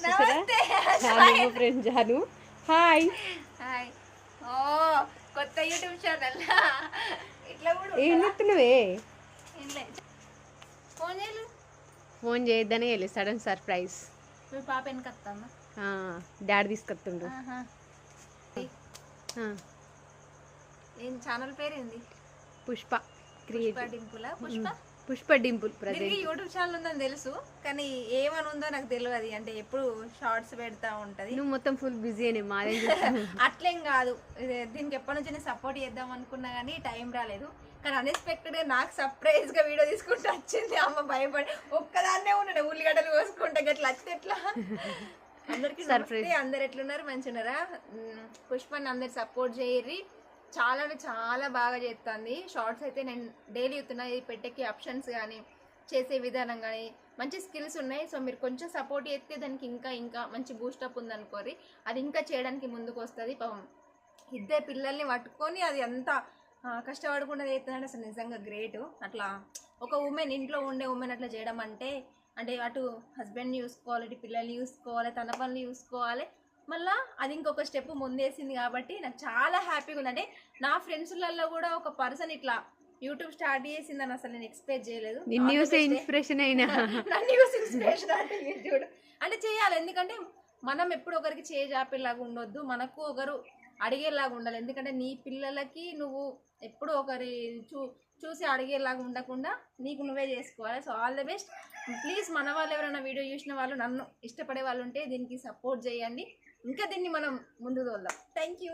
Janu friend Janu. Hi hi. ఓ కొత్త YouTube channel. ఇట్లా కూడా ఏం చెప్తున్నావే? ఫోన్ చేయొద్దనే వెళ్ళి సడన్ సర్ప్రైజ్. మీ పాప వెనకత్తామా? డాడీ తీసుకొస్తుండు. ఏం ఛానల్ పేరు ఏంది? పుష్ప పుష్ప డింపుల్. యూట్యూబ్ ఛానల్ ఉందని తెలుసు కానీ ఏమని ఉందో నాకు తెలియదు. అంటే ఎప్పుడు షార్ట్స్ పెడతా ఉంటది. నువ్వు మొత్తం ఫుల్ బిజీ అని మాదే. అట్లేం కాదు, దీనికి ఎప్పటి నుంచి నేను సపోర్ట్ చేద్దాం అనుకున్నా కానీ టైం రాలేదు. కానీ అన్ఎక్స్పెక్టెడ్ గా నాకు సర్ప్రైజ్ గా వీడియో తీసుకుంటూ వచ్చింది. అమ్మ భయపడి ఒక్కదాన్నే ఉన్నాడు ఉల్లిగడ్డలు కోసుకుంటా ఎట్లా వచ్చి ఎట్లా. అందరికి సర్ప్రైజ్. అందరు ఎట్లున్నారు? మంచిగున్నారా? పుష్పని అందరు సపోర్ట్ చేయర్రి. చాలా అంటే చాలా బాగా చేస్తుంది. షార్ట్స్ అయితే నేను డైలీ చూస్తున్నా. ఇది పెట్టే క్యాప్షన్స్ కానీ చేసే విధానం కానీ మంచి స్కిల్స్ ఉన్నాయి. సో మీరు కొంచెం సపోర్ట్ చేస్తే దానికి ఇంకా ఇంకా మంచి బూస్టప్ ఉందనుకోరి అది ఇంకా చేయడానికి ముందుకు వస్తుంది. పాపం ఇద్దరు పిల్లల్ని పట్టుకొని అది అంతా కష్టపడకుండా చేస్తుందంటే అసలు నిజంగా గ్రేట్. అట్లా ఒక ఉమెన్, ఇంట్లో ఉండే ఉమెన్ అట్లా చేయడం అంటే అటు హస్బెండ్ని చూసుకోవాలి, ఇటు పిల్లల్ని చూసుకోవాలి, తన పనులు చూసుకోవాలి, మళ్ళీ అది ఇంకొక స్టెప్ ముందేసింది. కాబట్టి నాకు చాలా హ్యాపీగా ఉంది. అంటే నా ఫ్రెండ్స్లలో కూడా ఒక పర్సన్ ఇట్లా యూట్యూబ్ స్టార్ట్ చేసిందని అసలు నేను ఎక్స్పెక్ట్ చేయలేదు. ఇన్స్పిరేషన్ అయినా నన్ను ఇన్స్పిరేషన్ అంటే చూడు అంటే చేయాలి. ఎందుకంటే మనం ఎప్పుడు ఒకరికి చేజాపేలాగా ఉండొద్దు, మనకు ఒకరు అడిగేలాగా ఉండాలి. ఎందుకంటే నీ పిల్లలకి నువ్వు ఎప్పుడు ఒకరి చూసి అడిగేలాగా ఉండకుండా నీకు నువ్వే చేసుకోవాలి. So all the best. Please మన వాళ్ళు ఎవరైనా వీడియో చూసిన వాళ్ళు, నన్ను ఇష్టపడే వాళ్ళు ఉంటే దీనికి సపోర్ట్ చేయండి. ఇంకా దీన్ని మనం ముందు తోలుదాం. Thank you.